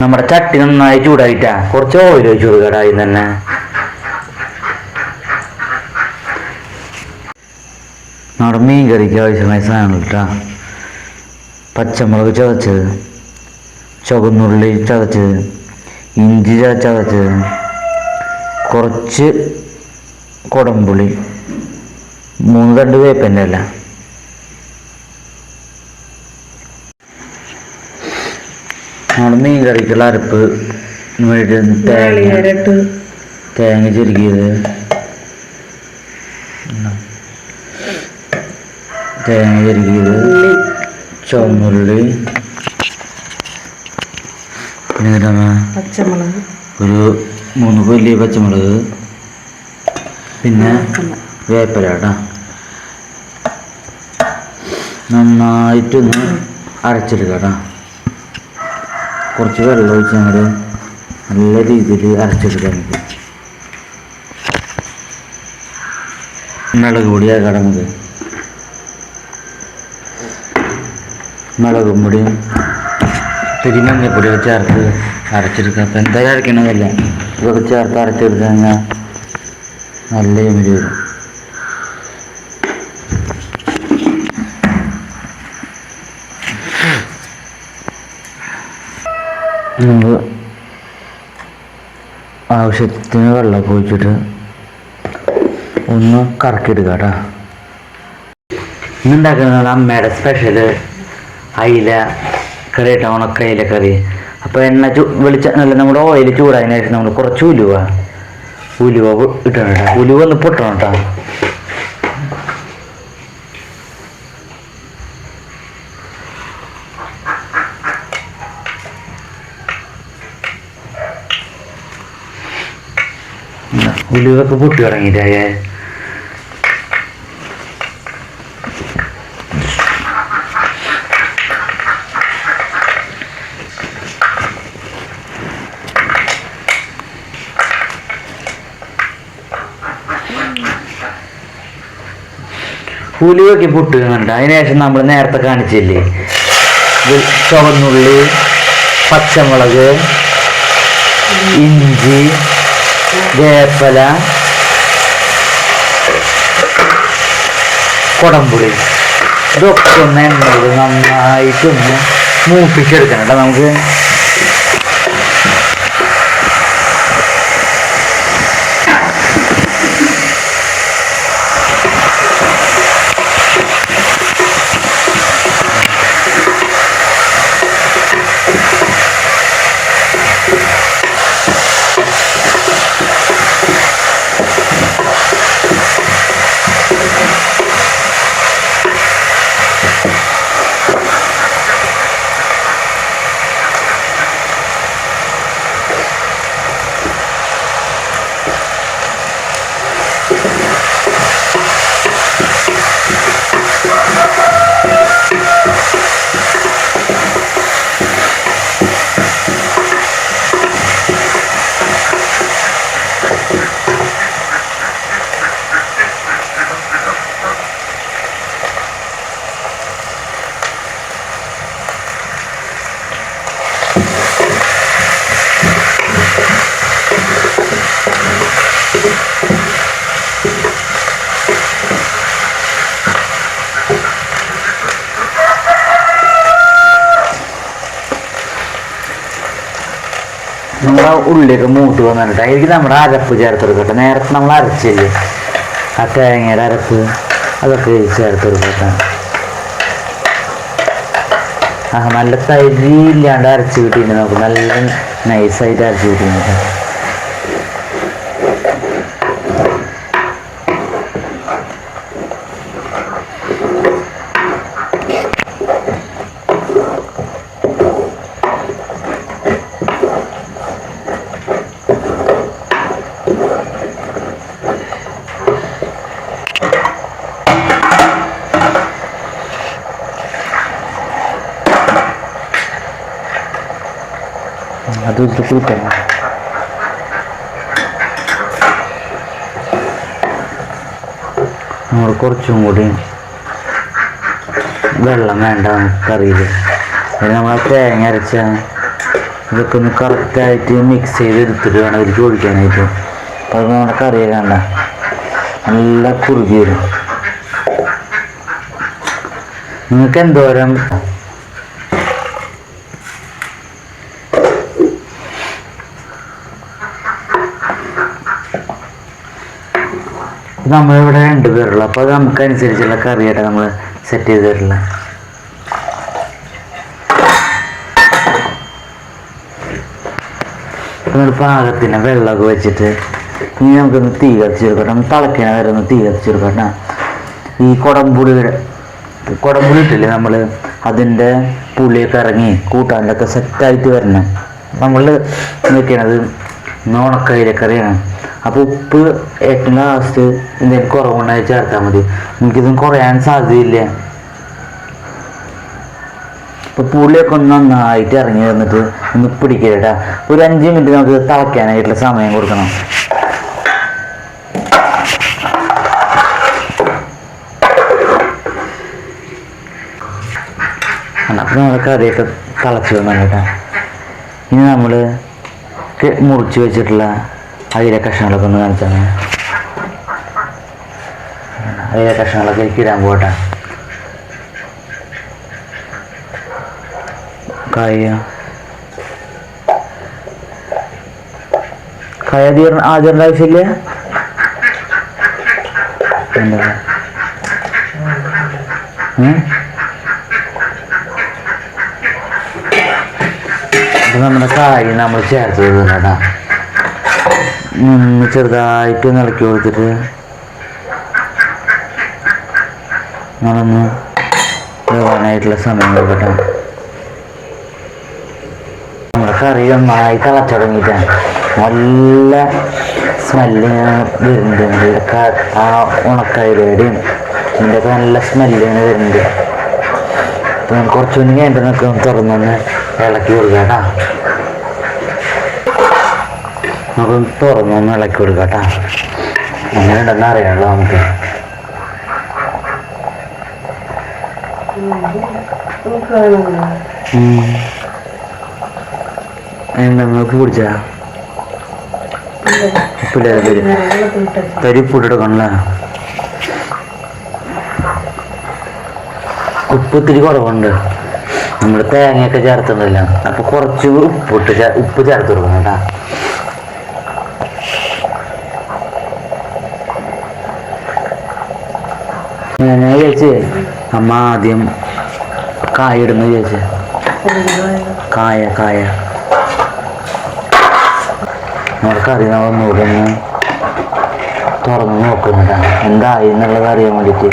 നമ്മുടെ ചട്ടി നന്നായി ചൂടായിട്ടാ കുറച്ച് ഓയിൽ ഒഴിച്ചു കൊടുക്കടായി തന്നെ. നമ്മുടെ മീൻ കറിക്ക് ആവശ്യമായ സാധനങ്ങൾ ഇട്ടാ: പച്ചമുളക് ചതച്ചത്, ചുവന്നുള്ളി ചതച്ചത്, ഇഞ്ചി ചതച്ചത്, കുറച്ച് കുടംപുളി, 3 തണ്ട് വേപ്പിൻ്റെ ഇല. നമ്മുടെ മീൻ കറിക്കുള്ള അരപ്പ് തേങ്ങ ചെരുക്കിയത്, ചുവന്നുള്ളി, പിന്നെ പച്ചമുളക്, ഒരു 3 വലിയ പച്ചമുളക്, പിന്നെ വേപ്പില കേട്ടോ. നന്നായിട്ടൊന്ന് അരച്ചെടുക്കാം കേട്ടോ. കുറച്ച് വെള്ളം ഒഴിച്ച് ഞങ്ങൾ നല്ല രീതിയിൽ അരച്ചെടുക്കാം. നമുക്ക് മുളക് പൊടി ആക്കാം. നമുക്ക് മുളകും പൊടിയും തിരി മഞ്ഞപ്പൊടിയൊക്കെ ചേർത്ത് അരച്ചെടുക്കാം. അപ്പം എന്തായാലും അരക്കണമെന്നില്ല, ഇതൊക്കെ ചേർത്ത് അരച്ചെടുത്ത് കഴിഞ്ഞാൽ നല്ല എമിരി വരും. നമുക്ക് ആവശ്യത്തിന് വെള്ളമൊക്കെ ഒഴിച്ചിട്ട് ഒന്ന് കറക്കിയെടുക്കാം കേട്ടോ. ഇന്നുണ്ടാക്കുന്നത് അമ്മയുടെ സ്പെഷ്യല് അയില കറി കേട്ടോ, ഉണക്ക അയില കറി. അപ്പോൾ നല്ല നമ്മുടെ ഓയിൽ ചൂടായതിനു ശേഷം നമ്മൾ കുറച്ച് ഉലുവ ഇട്ടണം കേട്ടോ. ഉലുവ ഒന്ന് പൊട്ടണം കേട്ടോ. ഉലുവൊക്കെ പൊട്ടി തുടങ്ങിയിട്ടായ ഉലുവൊക്കെ പൊട്ടുന്നുണ്ട്. അതിനുശേഷം നമ്മൾ നേരത്തെ കാണിച്ചില്ലേ ചുവന്നുള്ളി, പച്ചമുളക്, ഇഞ്ചി, വേപ്പില, കുടംപുളി, ഇതൊക്കെ ഒന്ന് എണ്ണയിൽ നന്നായിട്ടൊന്ന് മൂപ്പിച്ചെടുക്കണം കേട്ടോ. നമുക്ക് നമ്മുടെ ഉള്ളിലേക്ക് മൂട്ട് വന്നിട്ട് അതിലേക്ക് നമ്മുടെ അരപ്പ് ചേർത്തെടുക്കട്ടെ. നേരത്തെ നമ്മൾ അരച്ചില്ലേ ആ തേങ്ങയുടെ അരപ്പ്, അതൊക്കെ ചേർത്തെടുക്കട്ടെ. നല്ല തരി ഇല്ലാണ്ട് അരച്ച് കിട്ടിയിട്ട് നമുക്ക് നല്ല നൈസായിട്ട് അരച്ച് കിട്ടിയിട്ട് അത് കൂട്ടണം. നമ്മൾ കുറച്ചും കൂടി വെള്ളം വേണ്ട കറിയിൽ. നമ്മൾ തേങ്ങ അരച്ച ഇതൊക്കെ ഒന്ന് കറക്റ്റായിട്ട് മിക്സ് ചെയ്ത് എടുത്തിട്ട് വേണം അതിലേക്ക് ഒഴിക്കാനായിട്ട്. അപ്പം അത് നമ്മുടെ കറിയൊക്കെ കണ്ട നല്ല കുറുകി വരും. നിങ്ങൾക്ക് എന്തോരം നമ്മളിവിടെ 2 പേരുള്ളൂ. അപ്പോൾ അത് നമുക്കനുസരിച്ചുള്ള കറിയായിട്ട് നമ്മൾ സെറ്റ് ചെയ്ത് തരില്ല. നമ്മൾ പാകത്തിന് വെള്ളമൊക്കെ വെച്ചിട്ട് ഇനി നമുക്കൊന്ന് തീ കത്തിച്ച് കൊടുക്കണം. തിളയ്ക്കണ വരെ ഒന്ന് തീ കത്തിച്ച് കൊടുക്കണം. ഈ കുടംപുളി ഇട്ടില്ലേ നമ്മൾ, അതിൻ്റെ പുളിയൊക്കെ ഇറങ്ങി കൂട്ടാനിലൊക്കെ സെറ്റായിട്ട് വരണം. നമ്മൾ വെക്കണത് ഉണക്കയിലക്കറിയാണ്. അപ്പോൾ ഉപ്പ് ഏറ്റവും ലാസ്റ്റ് എന്തെങ്കിലും കുറവുണ്ടായി ചേർത്താൽ മതി. നമുക്കിതും കുറയാൻ സാധ്യതയില്ല. അപ്പോൾ പുളിയൊക്കെ ഒന്ന് നന്നായിട്ട് ഇറങ്ങി വന്നിട്ട് ഒന്ന് പിടിക്കട്ടാ. ഒരു 5 മിനിറ്റ് നമുക്ക് തിളയ്ക്കാനായിട്ടുള്ള സമയം കൊടുക്കണം. അപ്പോൾ നമ്മുടെ കറിയൊക്കെ തിളച്ച് വന്നു കേട്ടോ. ഇനി നമ്മൾ മുറിച്ച് വെച്ചിട്ടുള്ള അയില കഷ്ണങ്ങളൊക്കെ ഒന്ന് കാണിച്ചാൽ അയില കഷ്ണങ്ങളൊക്കെ എനിക്ക് ഇടാൻ പോകട്ടെ. കായ ആദ്യം ആവശ്യമില്ല. എന്താ അപ്പം നമ്മുടെ കായ നമ്മൾ ചേർത്ത് കേട്ടാ. ചെറുതായിട്ട് ഇളക്കി കൊടുത്തിട്ട് നമ്മളൊന്ന് വേവാനായിട്ടുള്ള സമയം കൊടുക്കട്ടെ. നമ്മുടെ കറി നന്നായി തിളച്ചു തുടങ്ങിയിട്ടാണ് നല്ല സ്മെല്ല് വരുന്നുണ്ട്. ആ ഉണക്കയിലയുടെയും ഇതിൻ്റെയൊക്കെ നല്ല സ്മെല്ല് ഇങ്ങനെ വരുന്നുണ്ട്. അപ്പം നമുക്ക് കുറച്ചുകൂടി കഴിഞ്ഞിട്ടൊക്കെ തുറന്നൊന്ന് ഇളക്കി കൊടുക്കാം കേട്ടോ. നമുക്ക് തുറന്നൊന്ന് ഇളക്കി കൊടുക്കാം കേട്ടോ. അങ്ങനെ ഉണ്ടെന്ന് അറിയാമല്ലോ നമുക്ക്. നിങ്ങൾക്ക് പിടിച്ചാ തരിപ്പിട്ടെടുക്കണല്ലേ. ഉപ്പ് ഇത്തിരി കുറവുണ്ട്. നമ്മൾ തേങ്ങയൊക്കെ ചേർത്തിട്ടില്ല. അപ്പോൾ കുറച്ച് ഉപ്പ് ചേർത്ത് കൊടുക്കണം കേട്ടോ. ഞാൻ വിചാരിച്ചേ അമ്മ ആദ്യം കായ ഇടുന്നു വിചാരിച്ചേ. കായ നമ്മുടെ കറി ഒന്നുകൂടെ ഒന്ന് തുറന്ന് നോക്കുന്നുണ്ടാ എന്തായി എന്നുള്ളത് അറിയാൻ വേണ്ടിയിട്ട്.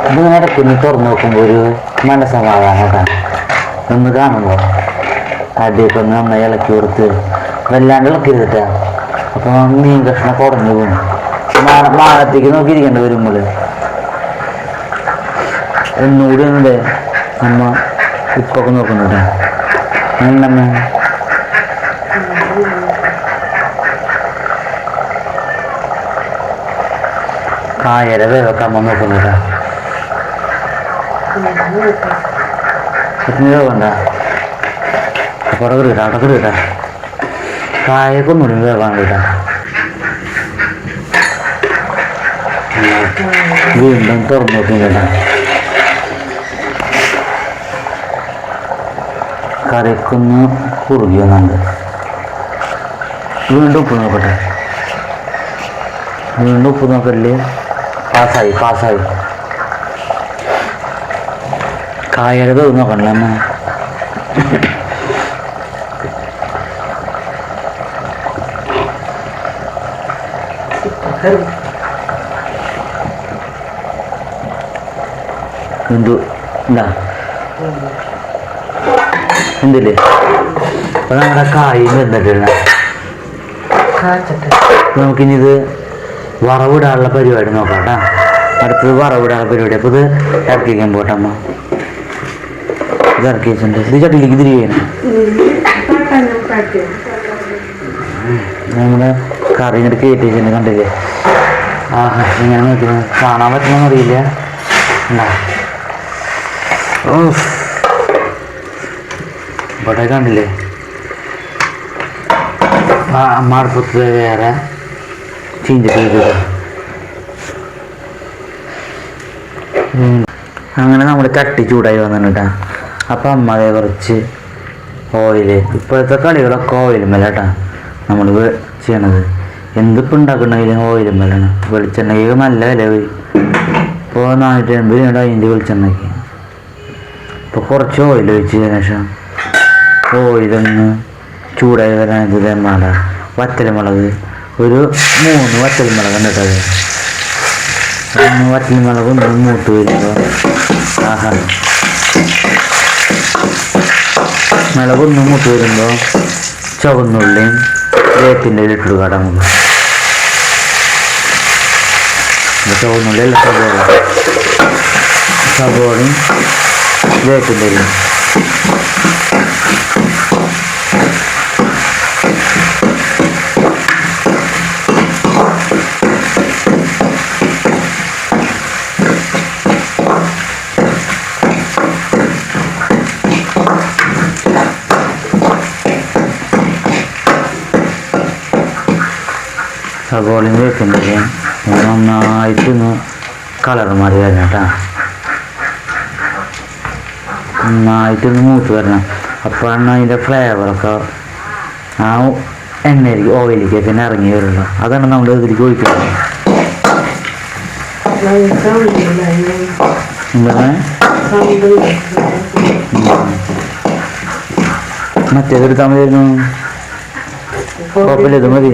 ഇതിങ്ങനെ ഇടയ്ക്കൊന്ന് തുറന്ന് നോക്കുമ്പോൾ ഒരു മനസ്സമാധാനമൊക്കെ ഒന്ന് കാണുമ്പോൾ അടിയൊക്കെ ഒന്ന് നന്നായി ഇളക്കി കൊടുത്ത് വല്ലാണ്ട് ഇളക്കിരുത്തിട്ടാ. അപ്പോൾ മീൻ കഷ്ണം കുറഞ്ഞു പോകും. മാനത്തേക്ക് നോക്കിയിരിക്കേണ്ടി വരുമ്പോൾ ഒന്നുകൂടി ഒന്നുണ്ട് അമ്മ ഉപ്പൊക്കെ നോക്കുന്നുണ്ടാ. എണ്ണമ്മ കായര വേവൊക്കെ അമ്മ നോക്കുന്നുണ്ടാ. വേവണ്ട അപ്പോൾ അവിടെ കിട്ടാ കായൊക്കെ ഒന്നുകൂടി വേവാൻ കിട്ടാ. വീണ്ടും തുറന്നു നോക്കും കേട്ടാ. കറിക്കൊന്ന് കുറുകി വന്നുണ്ട്. വീണ്ടും ഉപ്പ് നോക്കട്ടെ. വീണ്ടും ഉപ്പ് നോക്കല്ലേ. പാസ്സായി. കായയുടെ തോന്നു നോക്കണല്ലേ അമ്മ. എന്തില്ലേ അപ്പൊ നമ്മുടെ കായും വെന്തിട്ടില്ല. നമുക്കിനി ഇത് വറവിടാനുള്ള പരിപാടി നോക്കാം കേട്ടോ. അടുത്തത് വറവിടാനുള്ള പരിപാടി. അപ്പോൾ ഇത് ഇറക്കിക്കാൻ പോട്ടെ അമ്മ. ഇത് ഇറക്കി വെച്ചിട്ടുണ്ട്. ഇത് ചട്ടിയിലേക്ക് തിരികെയാണ് നമ്മുടെ കറി ഇങ്ങോട്ട് കയറ്റി വെച്ചിട്ടുണ്ട്. കണ്ടില്ലേ? ഇങ്ങനെ നോക്കുന്നത് കാണാൻ പറ്റണമെന്ന് അറിയില്ല. ഇവിടെ കണ്ടില്ലേ അമ്മ അടുപ്പത്ത് വേറെ ചീഞ്ചട്ടി. അങ്ങനെ നമ്മൾ ചട്ടി ചൂടായി വന്നിട്ടാ. അപ്പം അമ്മ അതേ കുറച്ച് ഓയില്, ഇപ്പോഴത്തെ കളികളൊക്കെ ഓയിൽ മേലാട്ടാ നമ്മൾ ചെയ്യണത്. എന്തിപ്പോൾ ഉണ്ടാക്കണമെങ്കിലും ഓയിൽ മേലാണ്. വെളിച്ചെണ്ണയ്ക്ക് നല്ല വില പോയി. ഇപ്പോൾ 480 രൂപ അതിൻ്റെ വെളിച്ചെണ്ണയ്ക്ക്. ഇപ്പോൾ കുറച്ച് ഓയിൽ ഒഴിച്ചതിന് ശേഷം ഓയിലൊന്ന് ചൂടായി വരാൻ ഇത് വേണ്ട. വറ്റൽമുളക് ഒരു 3 വറ്റൽമുളക് കണ്ടിട്ടത്. 1 വറ്റൽമുളക് ഒന്ന് മൂത്ത് വരുമ്പോൾ മുളകൊന്ന് മൂത്ത് വരുമ്പോൾ ചുവന്നുള്ളിയും വേപ്പിൻ്റെ ഇട്ടിടുക നമുക്ക്. ചുവന്നുള്ളി അല്ല സബോളയും വേപ്പിൻ്റെ ഇല. സബോളയും വേപ്പിൻ്റെ നന്നായിട്ടൊന്ന് കളർ മാറി വരണം കേട്ടോ. നന്നായിട്ടൊന്ന് മൂത്ത് വരണം. അപ്പോഴാണ് അതിൻ്റെ ഫ്ലേവറൊക്കെ ആ എണ്ണയിലേക്ക് ഓയിലേക്ക് തന്നെ ഇറങ്ങി വരുള്ളൂ. അതാണ് നമ്മൾ ഇതിലേക്ക് ഒഴിക്കുന്നത്. എന്താണ് മറ്റേതെടുത്താൽ മതിയായിരുന്നു. കുഴപ്പമില്ല, ഇത് മതി.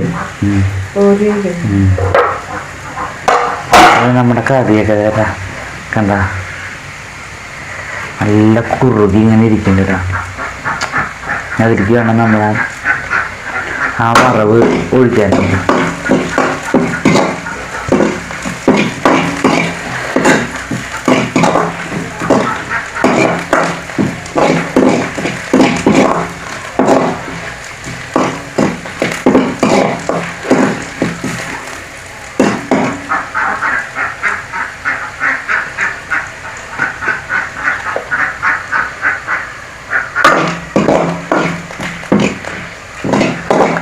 അത് നമ്മുടെ കറിയൊക്കെ കേട്ടാ കണ്ട നല്ല കുറുകി ഇങ്ങനെ ഇരിക്കുന്നുണ്ട് കേട്ടോ. അതിലേക്ക് വേണം നമ്മൾ ആ വറവ് ഒഴിക്കാനുണ്ട്.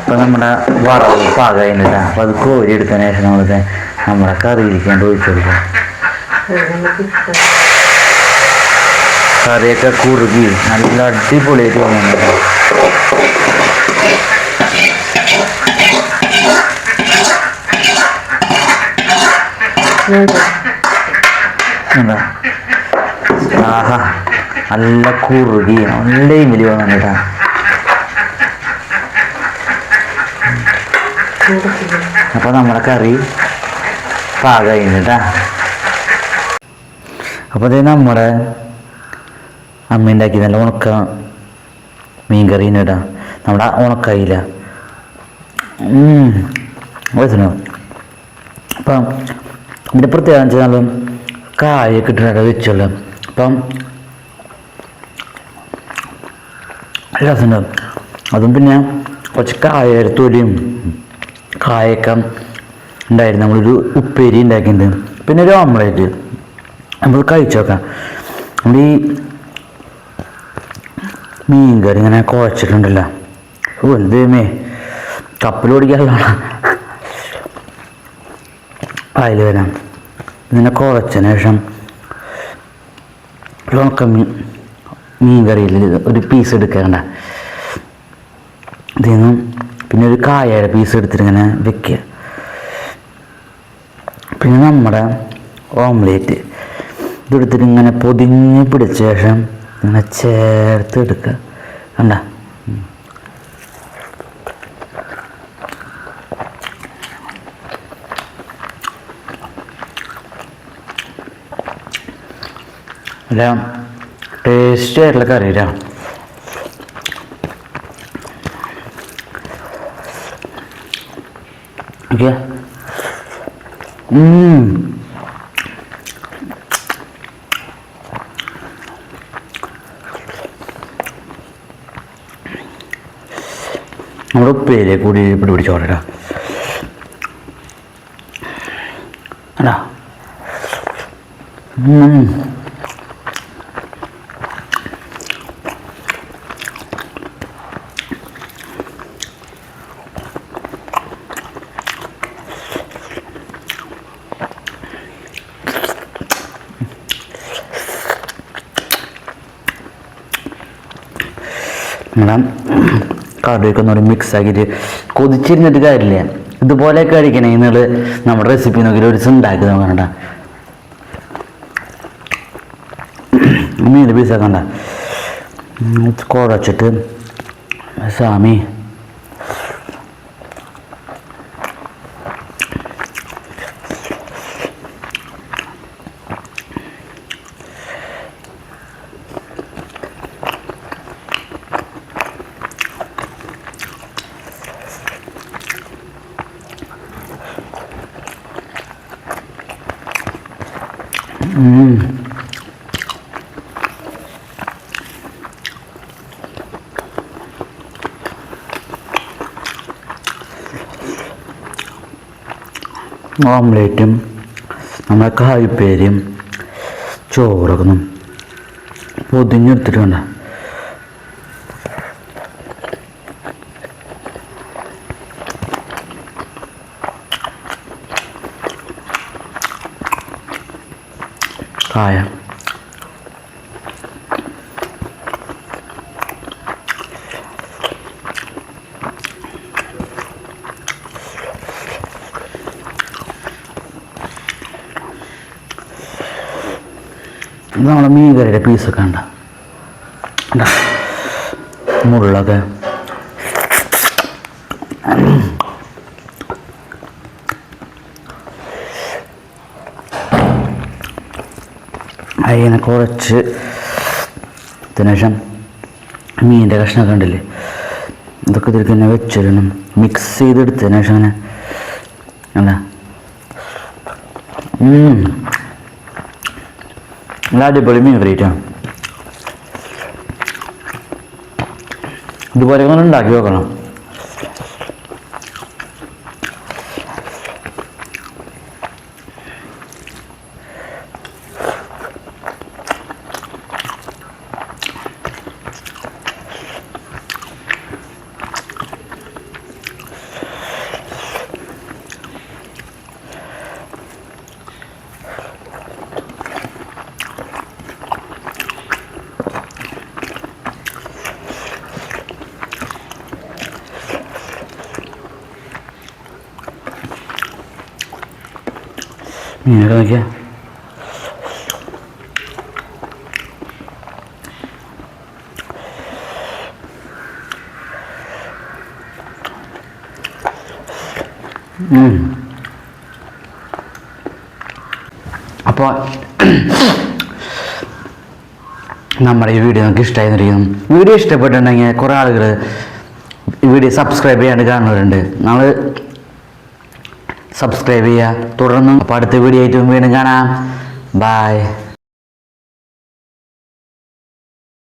അപ്പോൾ നമ്മുടെ വറവ് പാകമായിട്ടാ. അപ്പോൾ അത് കോരി എടുത്തതിന് ശേഷം നമ്മൾക്ക് നമ്മുടെ കറിയിലേക്കാണ്ട് ഒഴിച്ചു കൊടുക്കാം. കറിയൊക്കെ കുറുകി നല്ല അടിപൊളിയായിട്ട് വന്നിട്ട് എന്താ ആഹാ നല്ല കുറുകി നല്ല ഇമിലി വന്നിട്ടാ. അപ്പോൾ നമ്മുടെ കറി പാകമായിട്ടാ. അപ്പോൾ അത് നമ്മുടെ അമ്മ ഉണ്ടാക്കി നല്ല ഉണക്ക മീൻ കറീനിടാ. നമ്മുടെ ഉണക്കയില അപ്പം ഇതിൻ്റെ പ്രത്യേകം വെച്ചാൽ കായൊക്കെ ഇട്ടിട്ട് വെച്ചുള്ള അപ്പം രസമുണ്ടാവും. അതും പിന്നെ കുറച്ച് കായത്തൊലിയും കായൊക്കെ ഉണ്ടായിരുന്നു. നമ്മളൊരു ഉപ്പേരി ഉണ്ടാക്കിയിട്ടുണ്ട്. പിന്നെ ഒരു ഓംലേറ്റ് നമ്മൾ കഴിച്ചു നോക്കാം. നമ്മൾ ഈ മീൻ കറി ഇങ്ങനെ കുഴച്ചിട്ടുണ്ടല്ലോ, വലുതേമേ കപ്പൽ ഓടിക്കാനുള്ള അതിൽ വരാം. ഇങ്ങനെ കുഴച്ചതിന് ശേഷം ഉണക്ക മീൻ കറിയിൽ ഒരു പീസ് എടുക്കേണ്ട ഇതിൽ നിന്നും പിന്നെ ഒരു കായയുടെ പീസ് എടുത്തിട്ട് ഇങ്ങനെ വെക്കുക. പിന്നെ നമ്മുടെ ഓംലേറ്റ് ഇതെടുത്തിട്ട് ഇങ്ങനെ പൊതിഞ്ഞ് പിടിച്ച ശേഷം ഇങ്ങനെ ചേർത്ത് എടുക്കുക. കണ്ട അല്ല ടേസ്റ്റ് ആയിട്ടുള്ള കറിയില്ല. ഓക്കെ നമ്മുടെ ഉപ്പേരിയെ കൂടി പിടിച്ചോടാ അല്ല ഇങ്ങനെ കറിയൊക്കെ ഒന്നുകൂടി മിക്സ് ആക്കിയിട്ട് കൊതിച്ചിരുന്നിട്ട് കാര്യമില്ല. ഇതുപോലെയൊക്കെ കഴിക്കണേ നിങ്ങൾ നമ്മുടെ റെസിപ്പി നോക്കിയിട്ട് ഒരു ദിവസം ഉണ്ടാക്കി നോക്കണ്ട. മീൻ പീസാക്കണ്ട കുഴച്ചിട്ട് സാമി ഓംലേറ്റും നമ്മളെ കായ്പേരും ചോറൊക്കെ പൊതിഞ്ഞെടുത്തിട്ടുണ്ട്. കായ നമ്മളെ മീൻ കറിയുടെ പീസൊക്കെ ഉണ്ട്, മുള്ളൊക്കെ അതിനെ കുറച്ച് ശേഷം മീനിൻ്റെ കഷ്ണമൊക്കെ ഉണ്ടല്ലേ ഇതൊക്കെ ഇതിൽ തന്നെ വെച്ചിടണം. മിക്സ് ചെയ്തെടുത്തതിന് ശേഷം അങ്ങനെ അല്ല നല്ല അടിപൊളി മീൻ കറിയിട്ടാണ്. ഇതുപോലെ ഒന്ന് ഉണ്ടാക്കി നോക്കണം. മീനൊക്കെ നോക്കിയാ അപ്പോൾ നമ്മുടെ ഈ വീഡിയോ നമുക്ക് ഇഷ്ടമായിരിക്കും. വീഡിയോ ഇഷ്ടപ്പെട്ടിട്ടുണ്ടെങ്കിൽ കുറേ ആളുകൾ ഈ വീഡിയോ സബ്സ്ക്രൈബ് ചെയ്യാണ്ട് കാണുന്നവരുണ്ട്. നമ്മൾ സബ്സ്ക്രൈബ് ചെയ്യുക തുടർന്നും. അപ്പോൾ അടുത്ത വീഡിയോ ആയിട്ട് വീണ്ടും കാണാം. ബൈ.